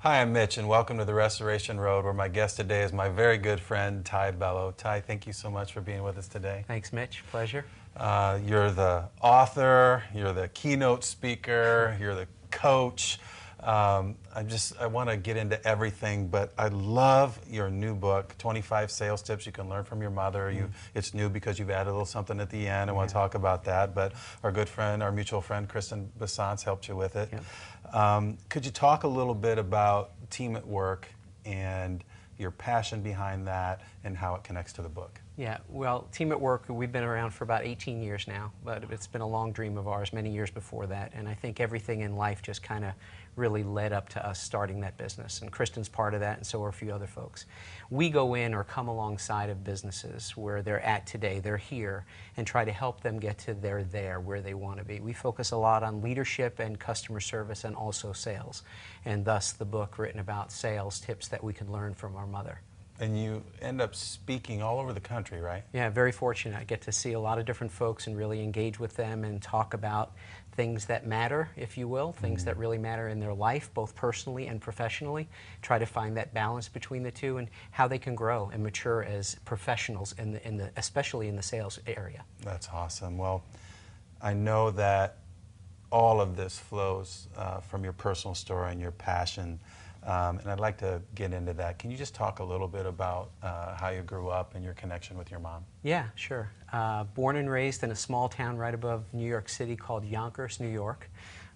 Hi, I'm Mitch, and welcome to the Restoration Road, where my guest today is my very good friend, Ty Bello. Ty, thank you so much for being with us today. Thanks, Mitch. Pleasure. You're the author, you're the keynote speaker, you're the coach. I want to get into everything, but I love your new book, 25 Sales Tips You Can Learn from Your Mother. It's new because you've added a little something at the end. I want to talk about that, but our good friend, our mutual friend, Kristen Bassance helped you with it. Could you talk a little bit about Team at Work and your passion behind that and how it connects to the book? Yeah, well, Team at Work, we've been around for about 18 years now, but it's been a long dream of ours many years before that, and I think everything in life just kind of really led up to us starting that business, and Kristen's part of that, and so are a few other folks. We go in or come alongside of businesses where they're at today, they're here, and try to help them get to there, where they want to be. We focus a lot on leadership and customer service and also sales, and thus the book written about sales tips that we can learn from our mother. And you end up speaking all over the country, right? Yeah, very fortunate. I get to see a lot of different folks and really engage with them and talk about things that matter, if you will, things that really matter in their life, both personally and professionally. Try to find that balance between the two and how they can grow and mature as professionals, especially in the sales area. That's awesome. Well, I know that all of this flows from your personal story and your passion. And I'd like to get into that. Can you just talk a little bit about how you grew up and your connection with your mom? Yeah, sure. Born and raised in a small town right above New York City called Yonkers, New York.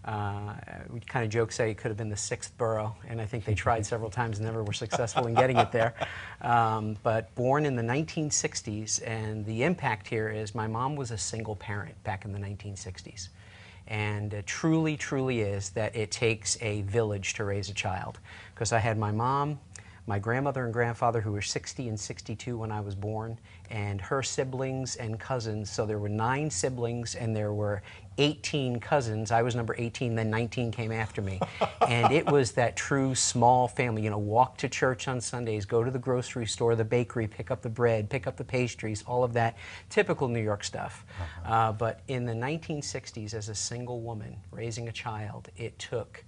We kind of joke, say it could have been the sixth borough, and I think they tried several times and never were successful in getting it there. But born in the 1960s, and the impact here is my mom was a single parent back in the 1960s. And it truly, truly is that it takes a village to raise a child. Because I had my mom, my grandmother and grandfather, who were 60 and 62 when I was born, and her siblings and cousins. So there were 9 siblings and there were 18 cousins. I was number 18, then 19 came after me. And it was that true small family, you know, walk to church on Sundays, go to the grocery store, the bakery, pick up the bread, pick up the pastries, all of that typical New York stuff. But in the 1960s, as a single woman raising a child, it took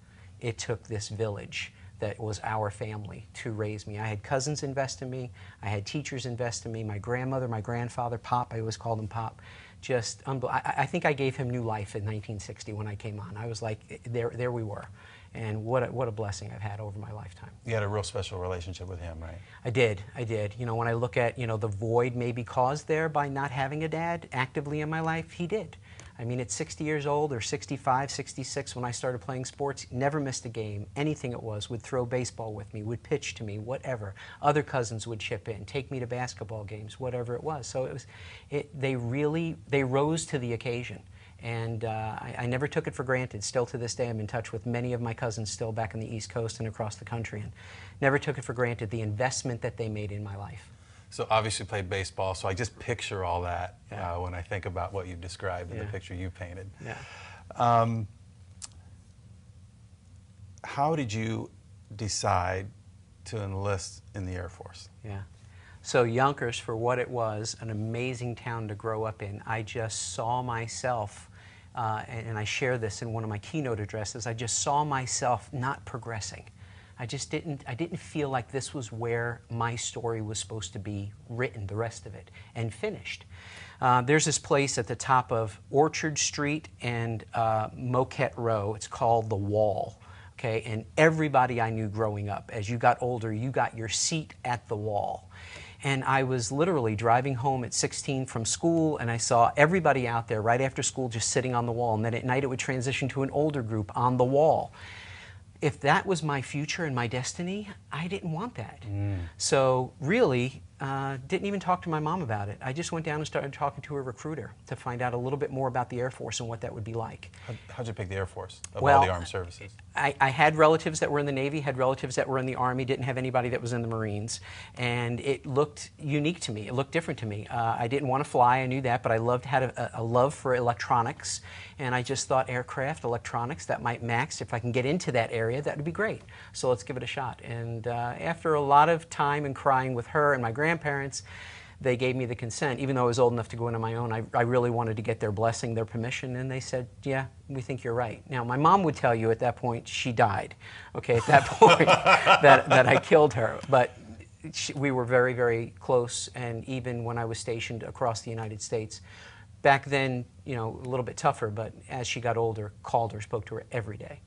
this village that was our family to raise me. I had cousins invest in me. I had teachers invest in me. My grandmother, my grandfather, Pop, I always called him Pop. Just, I think I gave him new life in 1960 when I came on. I was like, there we were. And what a blessing I've had over my lifetime. You had a real special relationship with him, right? I did. You know, when I look at, you know, the void maybe caused there by not having a dad actively in my life, he did. I mean, at 60 years old or 65, 66, when I started playing sports, never missed a game, anything it was, would throw baseball with me, would pitch to me, whatever. Other cousins would chip in, take me to basketball games, whatever it was. So they rose to the occasion. And I never took it for granted. Still to this day, I'm in touch with many of my cousins still back in the East Coast and across the country, and never took it for granted the investment that they made in my life. So obviously you played baseball, so I just picture all that when I think about what you've described and the picture you painted. How did you decide to enlist in the Air Force? So Yonkers, for what it was, an amazing town to grow up in. I just saw myself, and I share this in one of my keynote addresses, I just saw myself not progressing. I didn't feel like this was where my story was supposed to be written, the rest of it, and finished. There's this place at the top of Orchard Street and Moquette Row. It's called The Wall. Okay, and everybody I knew growing up, as you got older, you got your seat at the wall. And I was literally driving home at 16 from school, and I saw everybody out there right after school just sitting on the wall. And then at night it would transition to an older group on the wall. If that was my future and my destiny, I didn't want that. So really, didn't even talk to my mom about it. I just went down and started talking to a recruiter to find out a little bit more about the Air Force and what that would be like. How'd you pick the Air Force of Well, all the armed services? I had relatives that were in the Navy, had relatives that were in the Army, didn't have anybody that was in the Marines, and it looked unique to me. It looked different to me. I didn't want to fly, I knew that, but I had a love for electronics, and I just thought aircraft, electronics, that might max. If I can get into that area, that would be great. So let's give it a shot. And after a lot of time and crying with her and my grandparents, they gave me the consent. Even though I was old enough to go in on my own, I really wanted to get their blessing, their permission, and they said, yeah, we think you're right. Now, my mom would tell you at that point she died, okay, at that point that I killed her. But we were very, very close, and even when I was stationed across the United States, back then, a little bit tougher, but as she got older, called her, spoke to her every day.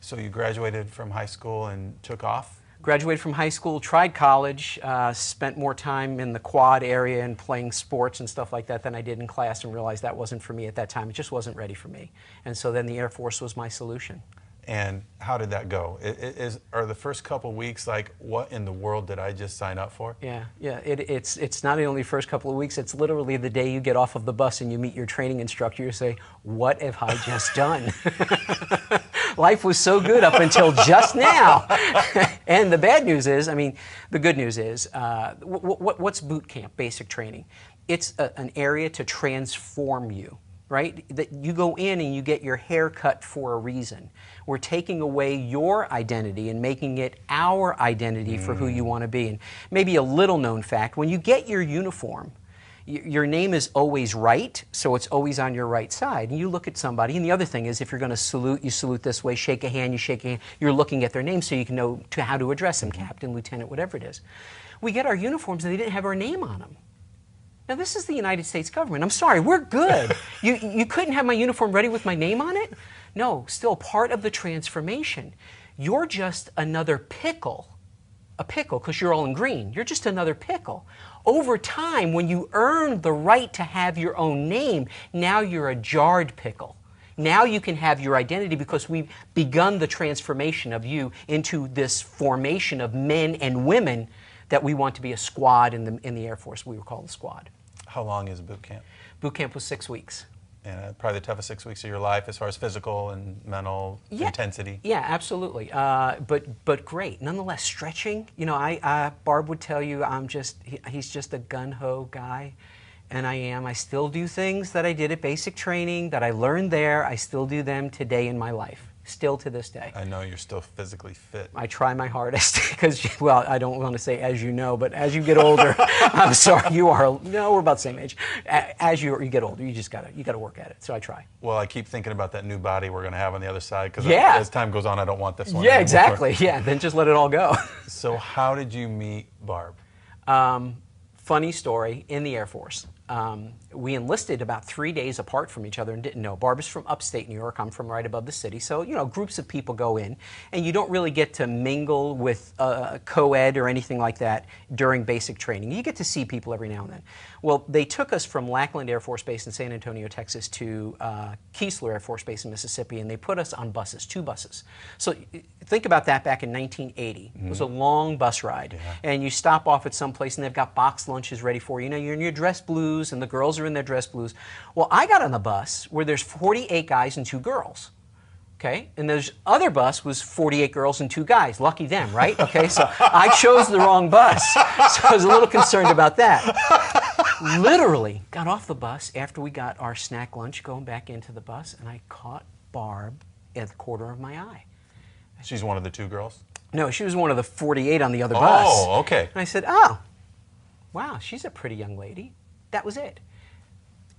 So you graduated from high school and took off? Graduated from high school, tried college, spent more time in the quad area and playing sports and stuff like that than I did in class, and realized that wasn't for me at that time. It just wasn't ready for me. And so then the Air Force was my solution. And how did that go? Are the first couple weeks like, what in the world did I just sign up for? Yeah. It's not only the first couple of weeks, it's literally the day you get off of the bus and you meet your training instructor, you say, what have I just done? Life was so good up until just now. And the bad news is, the good news is, what's boot camp, basic training? It's an area to transform you. Right? That you go in and you get your hair cut for a reason. We're taking away your identity and making it our identity for who you want to be. And maybe a little known fact, when you get your uniform, your name is always right, so it's always on your right side. And you look at somebody, and the other thing is if you're going to salute, you salute this way, shake a hand, you shake a hand. You're looking at their name so you can know how to address them, captain, lieutenant, whatever it is. We get our uniforms and they didn't have our name on them. Now, this is the United States government. I'm sorry, we're good. You couldn't have my uniform ready with my name on it? No, still part of the transformation. You're just another pickle. A pickle, because you're all in green. You're just another pickle. Over time, when you earn the right to have your own name, now you're a jarred pickle. Now you can have your identity because we've begun the transformation of you into this formation of men and women that we want to be a squad in the Air Force. We were called the squad. How long is boot camp? Boot camp was 6 weeks. And probably the toughest 6 weeks of your life as far as physical and mental intensity. Yeah, absolutely. But great. Nonetheless, stretching. Barb would tell you he's just a gun-ho guy. And I am. I still do things that I did at basic training that I learned there. I still do them today in my life. Still to this day. I know you're still physically fit. I try my hardest because, well, I don't want to say as you know, but as you get older, I'm sorry, you are, no, we're about the same age. As you get older, you gotta work at it. So I try. Well, I keep thinking about that new body we're going to have on the other side because as time goes on, I don't want this one Yeah, anymore. exactly. Yeah, then just let it all go. So how did you meet Barb? Funny story, in the Air Force. We enlisted about 3 days apart from each other and didn't know. Barb is from upstate New York. I'm from right above the city. So, groups of people go in, and you don't really get to mingle with co-ed or anything like that during basic training. You get to see people every now and then. Well, they took us from Lackland Air Force Base in San Antonio, Texas, to Keesler Air Force Base in Mississippi, and they put us on buses, 2 buses. So think about that back in 1980. It was a long bus ride. Yeah. And you stop off at some place, and they've got boxed lunches ready for you. You're in your dress blues, and the girls are in their dress blues. Well, I got on the bus where there's 48 guys and 2 girls. Okay, and the other bus was 48 girls and 2 guys. Lucky them, right? Okay, so I chose the wrong bus. So I was a little concerned about that. Literally got off the bus after we got our snack lunch, going back into the bus, and I caught Barb at the corner of my eye. She's one of the 2 girls? No, she was one of the 48 on the other bus. Oh, okay. And I said, oh, wow, she's a pretty young lady. That was it.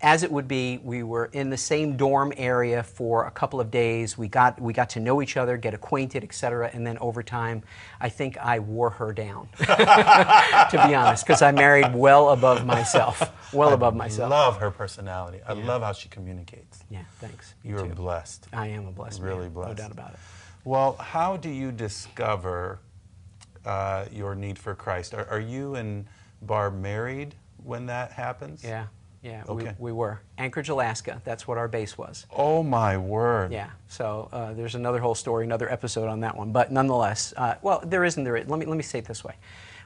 As it would be, we were in the same dorm area for a couple of days. We got to know each other, get acquainted, etc. And then over time, I think I wore her down, to be honest, because I married well above myself. Well above myself. I love her personality. I love how she communicates. Yeah, thanks. You're blessed. I am a blessed man. Really blessed. No doubt about it. Well, how do you discover your need for Christ? Are you and Barb married when that happens? Yeah. Yeah, okay. we were. Anchorage, Alaska. That's what our base was. Oh, my word. Yeah. So there's another whole story, another episode on that one. But nonetheless, well, there isn't. Let me say it this way.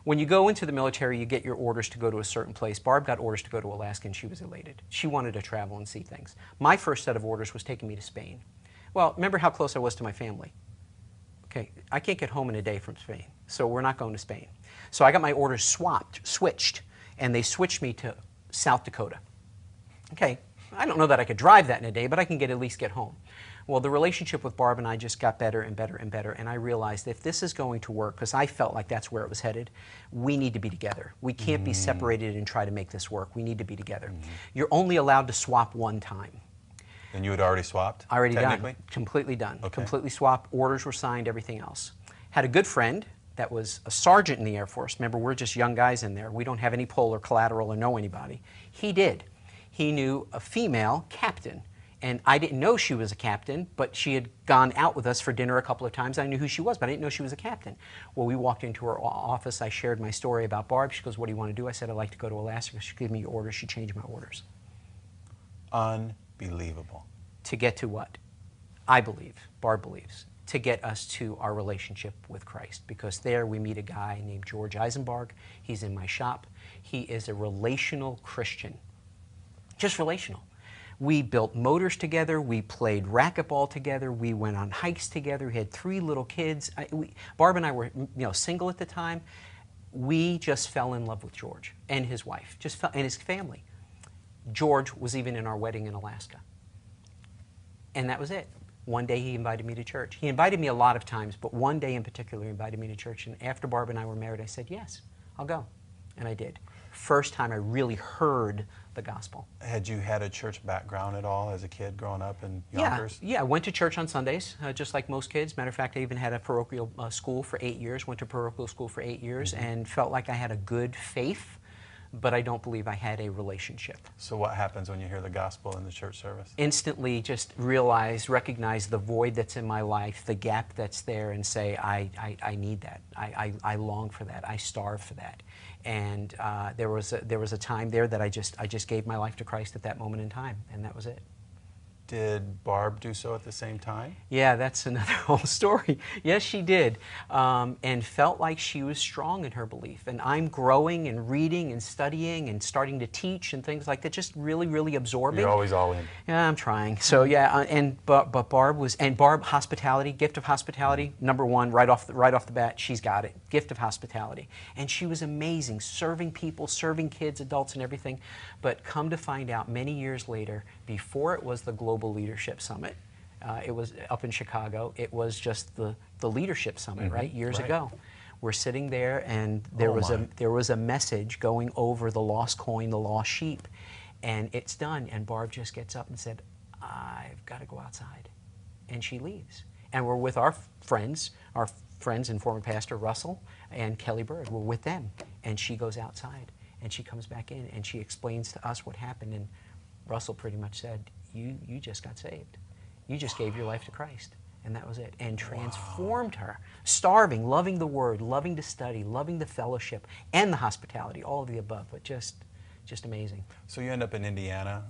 When you go into the military, you get your orders to go to a certain place. Barb got orders to go to Alaska, and she was elated. She wanted to travel and see things. My first set of orders was taking me to Spain. Well, remember how close I was to my family. Okay, I can't get home in a day from Spain, so we're not going to Spain. So I got my orders switched, and they switched me to South Dakota. Okay, I don't know that I could drive that in a day, but I can at least get home. Well, the relationship with Barb and I just got better and better and better, and I realized if this is going to work, because I felt like that's where it was headed, we need to be together. We can't be separated and try to make this work. We need to be together. You're only allowed to swap one time. And you had already swapped? Already technically? done. Completely done. Okay. Completely swapped. Orders were signed, everything else. Had a good friend that was a sergeant in the Air Force. Remember, we're just young guys in there. We don't have any pull or collateral or know anybody. He did. He knew a female captain. And I didn't know she was a captain, but she had gone out with us for dinner a couple of times. I knew who she was, but I didn't know she was a captain. Well, we walked into her office. I shared my story about Barb. She goes, "What do you want to do?" I said, "I'd like to go to Alaska." She gave me your orders. She changed my orders. Unbelievable. To get to what? I believe, Barb believes, to get us to our relationship with Christ. Because there we meet a guy named George Eisenberg. He's in my shop. He is a relational Christian. Just relational. We built motors together. We played racquetball together. We went on hikes together. We had 3 little kids. Barb and I were, single at the time. We just fell in love with George and his wife, and his family. George was even in our wedding in Alaska. And that was it. One day he invited me to church. He invited me a lot of times, but one day in particular he invited me to church. And after Barb and I were married, I said, "Yes, I'll go." And I did. First time I really heard the gospel. Had you had a church background at all as a kid growing up in Yonkers? Yeah, I went to church on Sundays, just like most kids. Matter of fact, I even had a parochial school for 8 years, went to parochial school for 8 years, and felt like I had a good faith, but I don't believe I had a relationship. So what happens when you hear the gospel in the church service? Instantly just recognize the void that's in my life, the gap that's there, and say, I need that. I long for that. I starve for that. And there was a time there that I just gave my life to Christ at that moment in time, and that was it. Did Barb do so at the same time? Yeah, that's another whole story. Yes, she did, and felt like she was strong in her belief. And I'm growing and reading and studying and starting to teach and things like that, just really, really absorbing. You're always all in. Yeah, I'm trying. So yeah, but Barb, hospitality, gift of hospitality, number one, right off the bat, she's got it, gift of hospitality. And she was amazing, serving people, serving kids, adults, and everything. But come to find out, many years later, before it was the Global Leadership Summit, it was up in Chicago. It was just the Leadership Summit, right? Years ago. We're sitting there, and there was a message going over the lost coin, the lost sheep, and it's done. And Barb just gets up and said, "I've got to go outside," and she leaves. And we're with our friends and former pastor Russell and Kelly Bird. We're with them, and she goes outside, and she comes back in, and she explains to us what happened. And Russell pretty much said, you just got saved. You just gave your life to Christ. And that was it. And transformed her. Starving, loving the Word, loving to study, loving the fellowship, and the hospitality, all of the above. But just amazing. So you end up in Indiana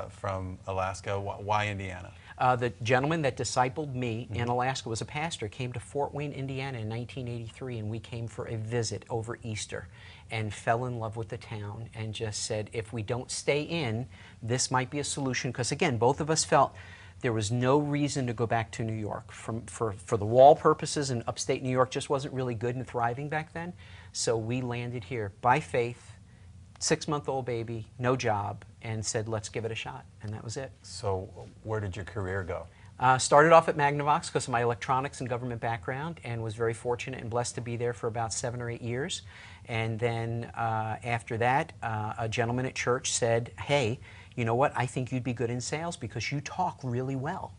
from Alaska. Why Indiana? The gentleman that discipled me in Alaska was a pastor, came to Fort Wayne, Indiana in 1983, and we came for a visit over Easter and fell in love with the town and just said, if we don't stay in, this might be a solution. Because again, both of us felt there was no reason to go back to New York. For the wall purposes, and upstate New York just wasn't really good and thriving back then. So we landed here by faith, 6-month-old baby, no job, and said, let's give it a shot. And that was it. So where did your career go? Started off at Magnavox because of my electronics and government background, and was very fortunate and blessed to be there for about 7 or 8 years. And then after that, a gentleman at church said, hey, you know what, I think you'd be good in sales because you talk really well.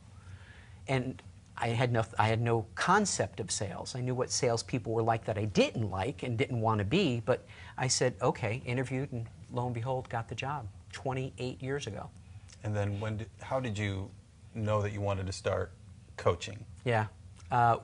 And I had no concept of sales. I knew what salespeople were like that I didn't like and didn't want to be, but I said, okay, interviewed, and lo and behold, got the job 28 years ago. And then how did you know that you wanted to start coaching? Yeah,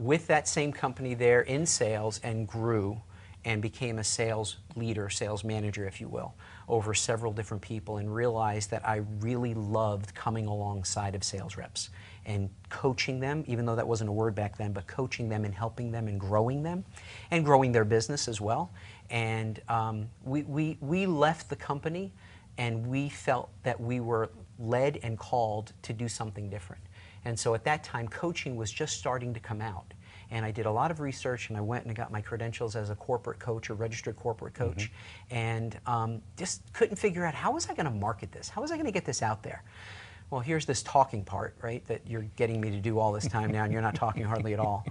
with that same company there in sales, and grew and became a sales leader, sales manager, if you will, over several different people, and realized that I really loved coming alongside of sales reps and coaching them, even though that wasn't a word back then, but coaching them and helping them and growing their business as well. And we left the company, and we felt that we were led and called to do something different. And so at that time, coaching was just starting to come out. And I did a lot of research, and I went and got my credentials as a corporate coach, or registered corporate coach, and just couldn't figure out, how was I going to market this? How was I going to get this out there? well, here's this talking part, right, that you're getting me to do all this time now, and you're not talking hardly at all.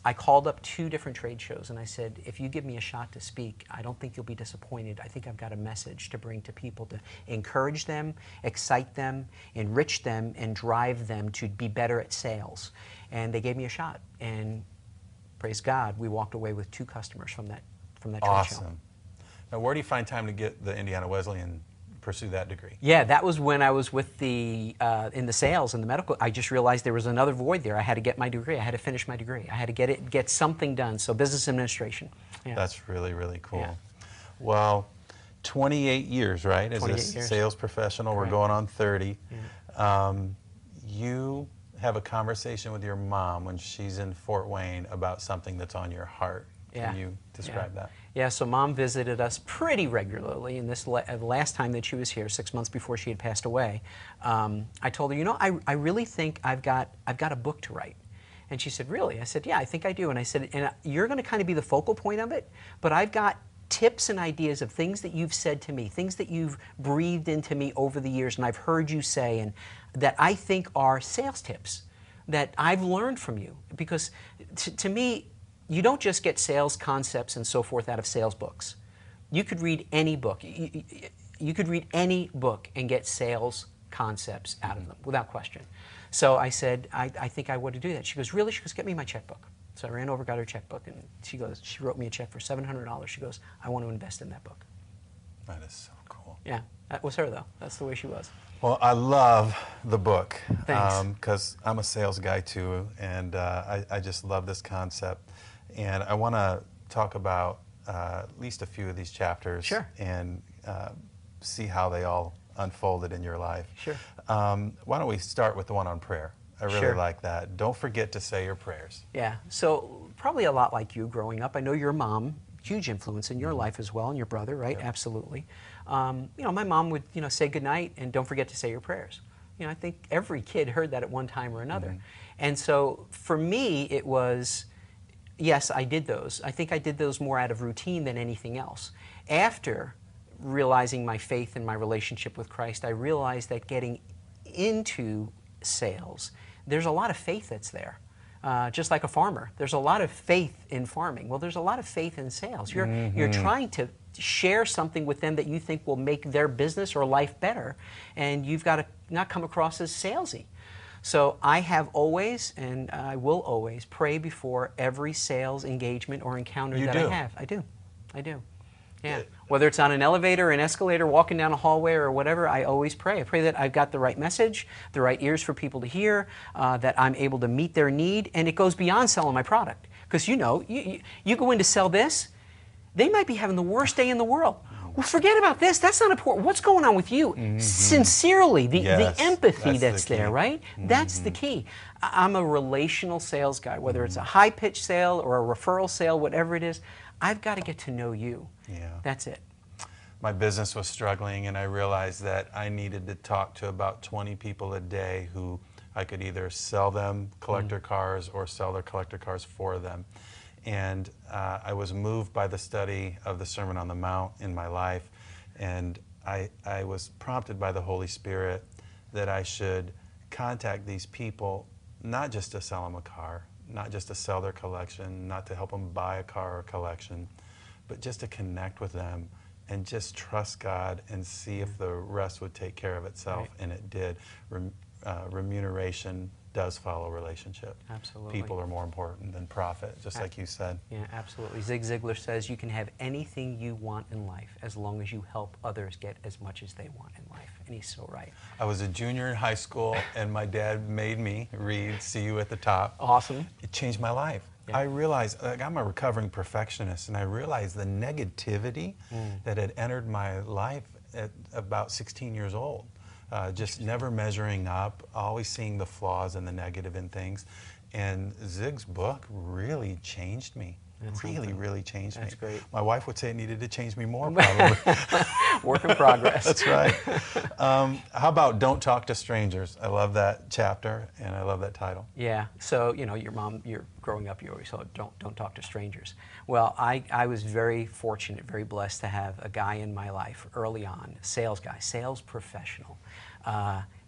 I called up 2 different trade shows, and I said, if you give me a shot to speak, I don't think you'll be disappointed. I think I've got a message to bring to people to encourage them, excite them, enrich them, and drive them to be better at sales. And they gave me a shot, and praise God, we walked away with 2 customers from that trade show. Awesome. Now, where do you find time to get the Indiana Wesleyan, pursue that degree? Yeah, that was when I was with the in the sales and the medical. I just realized there was another void there. I had to get my degree. I had to finish my degree. I had to get something done. So business administration. Yeah. That's really, really cool. Yeah. Well, 28 years, right? As 28 a years. sales professional, Correct. we're going on 30. Yeah. You have a conversation with your mom when she's in Fort Wayne about something that's on your heart. Yeah. Can you describe that? Yeah, so Mom visited us pretty regularly, and this the last time that she was here, 6 months before she had passed away, I told her, you know, I really think I've got a book to write. And she said, really? I said, yeah, I think I do. And I said, and you're going to kind of be the focal point of it, but I've got tips and ideas of things that you've said to me, things that you've breathed into me over the years, and I've heard you say, and that I think are sales tips that I've learned from you. Because to me, you don't just get sales concepts and so forth out of sales books. You could read any book. You could read any book and get sales concepts out of them, without question. So I said, I think I want to do that. She goes, really? She goes, get me my checkbook. So I ran over, got her checkbook, and she wrote me a check for $700. She goes, I want to invest in that book. That is so cool. Yeah, that was her, though. That's the way she was. Well, I love the book. Thanks. Because I'm a sales guy too, and I just love this concept. And I want to talk about at least a few of these chapters. Sure. And see how they all unfolded in your life. Sure. Why don't we start with the one on prayer? I really Sure. like that. Don't forget to say your prayers. Yeah, so probably a lot like you growing up. I know your mom, huge influence in your life as well, and your brother, right? Yep. Absolutely. You know, my mom would, you know, say goodnight and don't forget to say your prayers. You know, I think every kid heard that at one time or another. And so for me, it was, yes, I did those. I think I did those more out of routine than anything else. After realizing my faith and my relationship with Christ, I realized that getting into sales, there's a lot of faith that's there. Just like a farmer, there's a lot of faith in farming. Well, there's a lot of faith in sales. You're trying to share something with them that you think will make their business or life better, and you've got to not come across as salesy. So I have always, and I will always, pray before every sales engagement or encounter You that do? I have. I do. Yeah. Whether it's on an elevator, an escalator, walking down a hallway, or whatever, I always pray. I pray that I've got the right message, the right ears for people to hear, that I'm able to meet their need, and it goes beyond selling my product. Because you know, you go in to sell this, they might be having the worst day in the world. Well, forget about this. That's not important. What's going on with you? Sincerely, the Yes, empathy that's that's the there, key. right? That's the key. I'm a relational sales guy, whether it's a high-pitched sale or a referral sale, whatever it is. I've got to get to know you. Yeah. That's it. My business was struggling, and I realized that I needed to talk to about 20 people a day who I could either sell them collector cars or sell their collector cars for them. And I was moved by the study of the Sermon on the Mount in my life, and I was prompted by the Holy Spirit that I should contact these people, not just to sell them a car, not just to sell their collection, not to help them buy a car or collection, but just to connect with them and just trust God and see if the rest would take care of itself. Right. And it did. Remuneration does follow relationship. Absolutely. People are more important than profit, just like you said. Yeah, absolutely. Zig Ziglar says you can have anything you want in life as long as you help others get as much as they want in life. And he's so right. I was a junior in high school, and my dad made me read See You at the Top. Awesome. It changed my life. Yeah. I realized, like, I'm a recovering perfectionist, and I realized the negativity that had entered my life at about 16 years old. Just never measuring up, always seeing the flaws and the negative in things. And Zig's book really changed me. That's really, something. really changed That's me. great. My wife would say it needed to change me more, probably. Work in progress. That's right. How about Don't Talk to Strangers? I love that chapter, and I love that title. Yeah. So, you know, your mom, you're growing up, you always thought, don't talk to strangers. Well, I was very fortunate, very blessed to have a guy in my life early on, a sales guy, sales professional.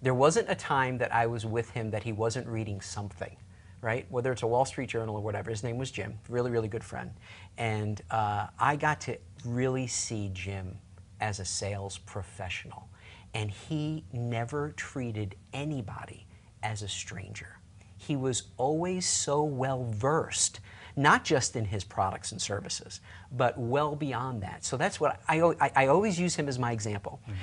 There wasn't a time that I was with him that he wasn't reading something, right? Whether it's a Wall Street Journal or whatever. His name was Jim, really, really good friend. And I got to really see Jim as a sales professional. And he never treated anybody as a stranger. He was always so well versed, not just in his products and services, but well beyond that. So that's what I always use him as my example. Mm-hmm.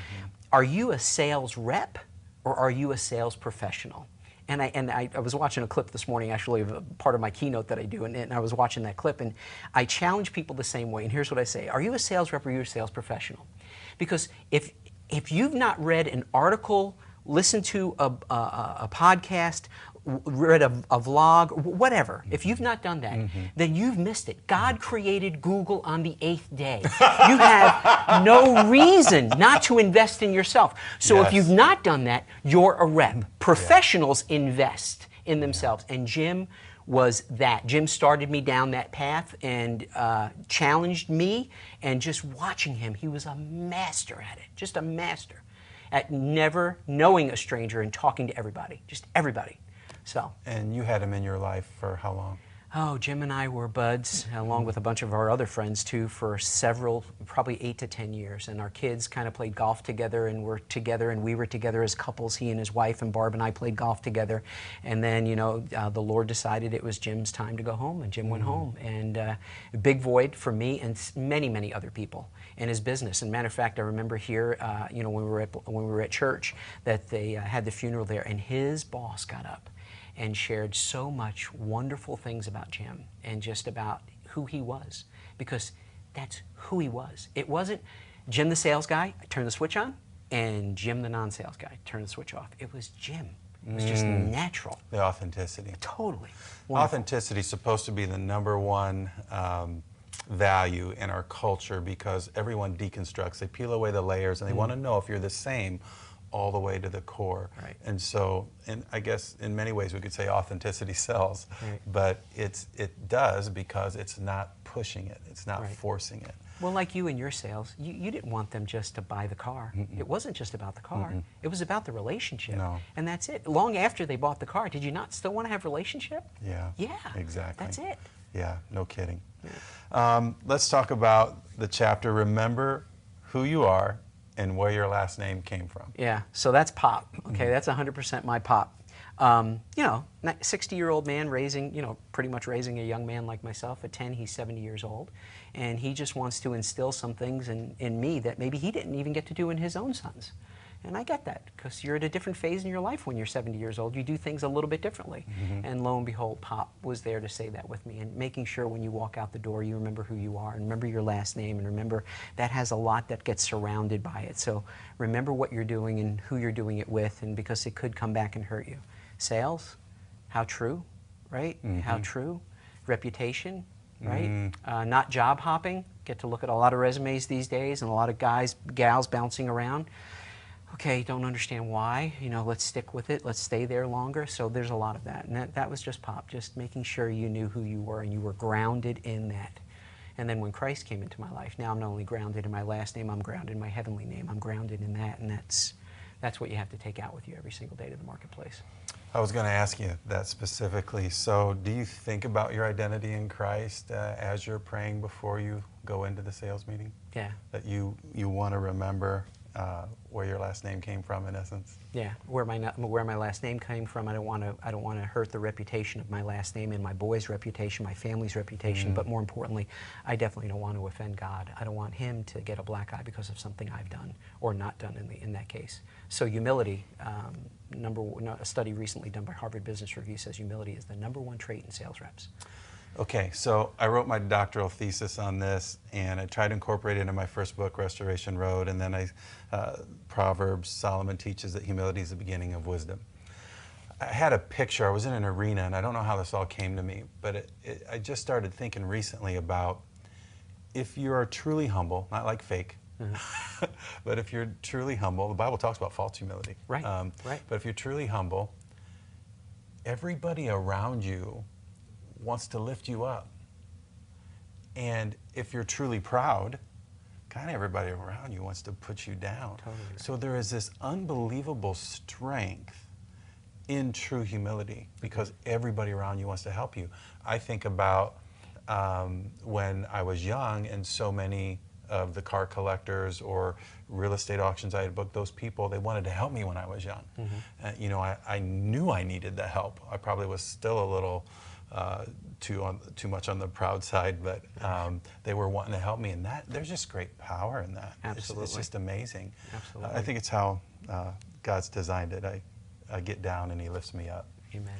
Are you a sales rep or are you a sales professional? And I was watching a clip this morning, actually, of a part of my keynote that I do, and I was watching that clip, and I challenge people the same way. And here's what I say: are you a sales rep or are you a sales professional? Because if you've not read an article, listened to a podcast, read a vlog, whatever, if you've not done that, then you've missed it. God created Google on the 8th day. You have no reason not to invest in yourself. So if you've not done that, you're a rep. Professionals invest in themselves. And Jim was that. Jim started me down that path and challenged me, and just watching him, he was a master at it, just a master at never knowing a stranger and talking to everybody, just everybody. So. And you had him in your life for how long? Oh, Jim and I were buds, along with a bunch of our other friends too, for several, probably 8 to 10 years. And our kids kind of played golf together and were together, and we were together as couples. He and his wife, and Barb and I played golf together. And then, you know, the Lord decided it was Jim's time to go home, and Jim went home. And a big void for me and many, many other people in his business. And matter of fact, I remember here, you know, when we were at church, that they had the funeral there, and his boss got up and shared so much wonderful things about Jim and just about who he was, because that's who he was. It wasn't Jim the sales guy, I turn the switch on, and Jim the non-sales guy, turn the switch off. It was Jim. It was just natural. The authenticity. Totally. Wonderful. Authenticity is supposed to be the #1 value in our culture, because everyone deconstructs. They peel away the layers, and they want to know if you're the same all the way to the core. Right. And so, I guess in many ways we could say authenticity sells, right. but it does, because it's not pushing it, it's not right. forcing it. Well, like you in your sales, you didn't want them just to buy the car. It wasn't just about the car. It was about the relationship. No. And that's it. Long after they bought the car, did you not still want to have a relationship? Yeah. Yeah. Exactly. That's it. Yeah, no kidding. Yeah. Let's talk about the chapter, Remember Who You Are and Where Your Last Name Came From. Yeah, so that's Pop. Okay, that's 100% my Pop. You know, 60-year-old man raising, you know, pretty much raising a young man like myself. At 10, he's 70 years old. And he just wants to instill some things in me that maybe he didn't even get to do in his own sons. And I get that, because you're at a different phase in your life when you're 70 years old. You do things a little bit differently. And lo and behold, Pop was there to say that with me, and making sure when you walk out the door, you remember who you are, and remember your last name, and remember that has a lot that gets surrounded by it. So remember what you're doing and who you're doing it with, and because it could come back and hurt you. Sales, how true, right? How true. Reputation, right? Not job hopping. Get to look at a lot of resumes these days, and a lot of guys, gals bouncing around. Okay, don't understand why, you know, let's stick with it, let's stay there longer. So there's a lot of that. And that was just Pop, just making sure you knew who you were and you were grounded in that. And then when Christ came into my life, now I'm not only grounded in my last name, I'm grounded in my heavenly name. I'm grounded in that, and that's what you have to take out with you every single day to the marketplace. I was going to ask you that specifically. So do you think about your identity in Christ as you're praying before you go into the sales meeting? Yeah. That you want to remember where your last name came from, in essence. Yeah, where my last name came from. I don't want to hurt the reputation of my last name and my boy's reputation, my family's reputation. But more importantly, I definitely don't want to offend God. I don't want Him to get a black eye because of something I've done or not done in that case. So humility. A study recently done by Harvard Business Review says humility is the #1 trait in sales reps. Okay, so I wrote my doctoral thesis on this, and I tried to incorporate it into my first book, Restoration Road, and then Proverbs, Solomon teaches that humility is the beginning of wisdom. I had a picture, I was in an arena, and I don't know how this all came to me, but I just started thinking recently about if you're truly humble, not like fake, but if you're truly humble, the Bible talks about false humility. Right, right. But if you're truly humble, everybody around you wants to lift you up. And if you're truly proud, kind of everybody around you wants to put you down. Totally right. So there is this unbelievable strength in true humility because everybody around you wants to help you. I think about when I was young and so many of the car collectors or real estate auctions I had booked, those people, they wanted to help me when I was young. You know, I knew I needed the help. I probably was still a little too much on the proud side, but they were wanting to help me, and there's just great power in that. Absolutely. It's just amazing. Absolutely. I think it's how God's designed it. I get down and He lifts me up. Amen.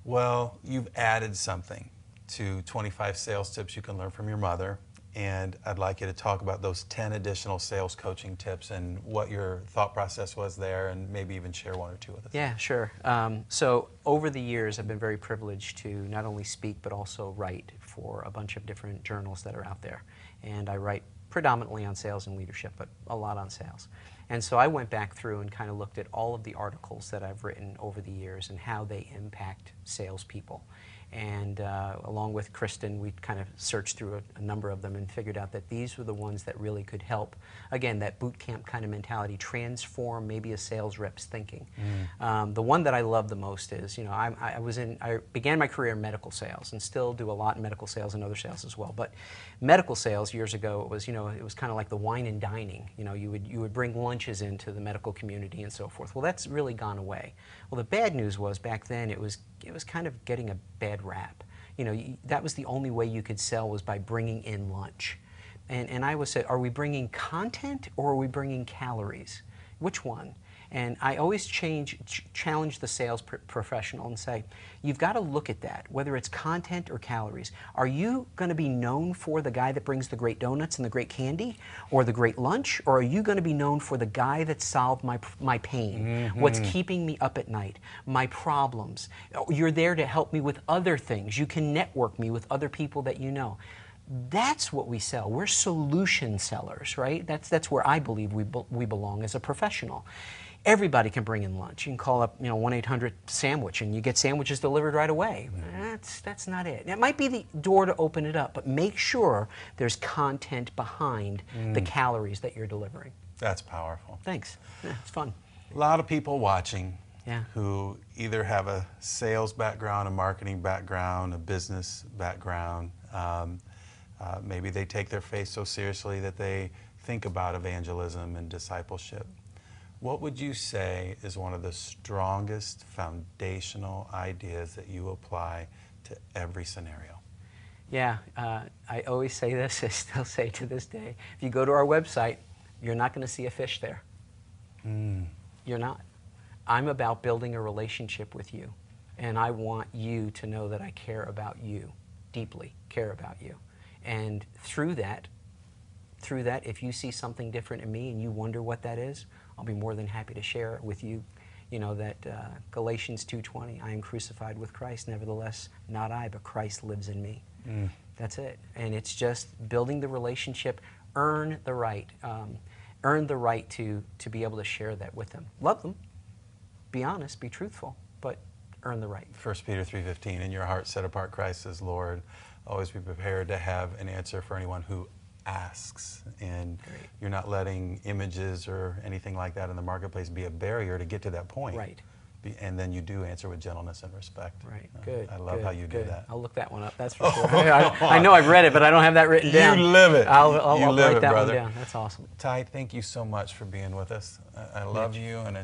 Well, you've added something to 25 sales tips you can learn from your mother, and I'd like you to talk about those 10 additional sales coaching tips and what your thought process was there, and maybe even share one or two with us. Yeah, sure. So over the years, I've been very privileged to not only speak but also write for a bunch of different journals that are out there. And I write predominantly on sales and leadership, but a lot on sales. And so I went back through and kind of looked at all of the articles that I've written over the years and how they impact salespeople. And along with Kristen, we kind of searched through a number of them and figured out that these were the ones that really could help, again, that boot camp kind of mentality, transform maybe a sales rep's thinking. The one that I love the most is, you know, I began my career in medical sales and still do a lot in medical sales and other sales as well. But medical sales years ago, it was, you know, it was kind of like the wine and dining. You know, you would bring lunches into the medical community and so forth. Well, that's really gone away. Well, the bad news was back then it was kind of getting a bad rap. You know, that was the only way you could sell, was by bringing in lunch. And I always said, are we bringing content or are we bringing calories? Which one? And I always challenge the sales professional and say, you've got to look at that, whether it's content or calories. Are you going to be known for the guy that brings the great donuts and the great candy or the great lunch? Or are you going to be known for the guy that solved my pain, what's keeping me up at night, my problems? You're there to help me with other things. You can network me with other people that you know. That's what we sell. We're solution sellers, right? That's where I believe we belong as a professional. Everybody can bring in lunch. You can call up, you know, 1-800-SANDWICH and you get sandwiches delivered right away. That's not it. It might be the door to open it up, but make sure there's content behind the calories that you're delivering. That's powerful. Thanks. Yeah, it's fun. A lot of people watching Yeah. who either have a sales background, a marketing background, a business background. Maybe they take their faith so seriously that they think about evangelism and discipleship. What would you say is one of the strongest foundational ideas that you apply to every scenario? Yeah, I always say this, I still say to this day, if you go to our website, you're not going to see a fish there. You're not. I'm about building a relationship with you, and I want you to know that I care about you, deeply care about you. And through that, if you see something different in me and you wonder what that is, I'll be more than happy to share it with you. You know that Galatians 2:20, I am crucified with Christ, nevertheless, not I, but Christ lives in me. That's it. And it's just building the relationship, earn the right to be able to share that with them. Love them, be honest, be truthful, but earn the right. 1 Peter 3:15, in your heart set apart Christ as Lord. Always be prepared to have an answer for anyone who asks. And you're not letting images or anything like that in the marketplace be a barrier to get to that point. Right. And then you do answer with gentleness and respect. Right. Good. I love how you do that. I'll look that one up. That's for sure. I know I've read it, but I don't have that written down. You live it. I'll live write it, that brother. one down. That's awesome. Ty, thank you so much for being with us. I love you, and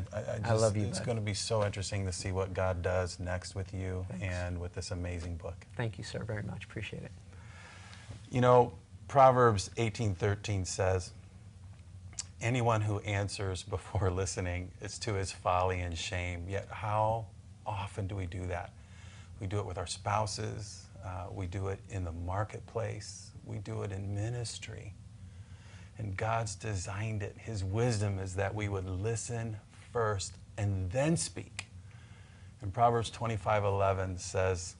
I love you. It's going to be so interesting to see what God does next with you and with this amazing book. Thank you, sir, very much. Appreciate it. You know, Proverbs 18:13 says, anyone who answers before listening is to his folly and shame. Yet how often do we do that? We do it with our spouses. We do it in the marketplace. We do it in ministry. And God's designed it. His wisdom is that we would listen first and then speak. And Proverbs 25:11 says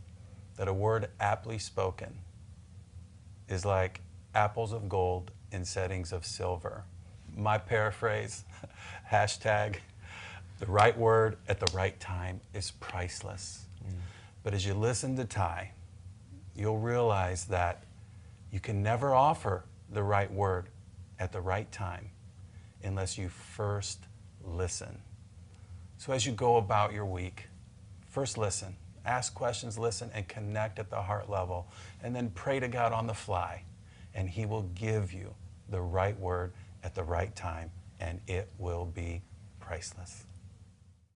that a word aptly spoken is like apples of gold in settings of silver. My paraphrase, hashtag, the right word at the right time is priceless. But as you listen to Ty, you'll realize that you can never offer the right word at the right time unless you first listen. So as you go about your week, first listen. Ask questions, listen, and connect at the heart level. And then pray to God on the fly, and He will give you the right word at the right time, and it will be priceless.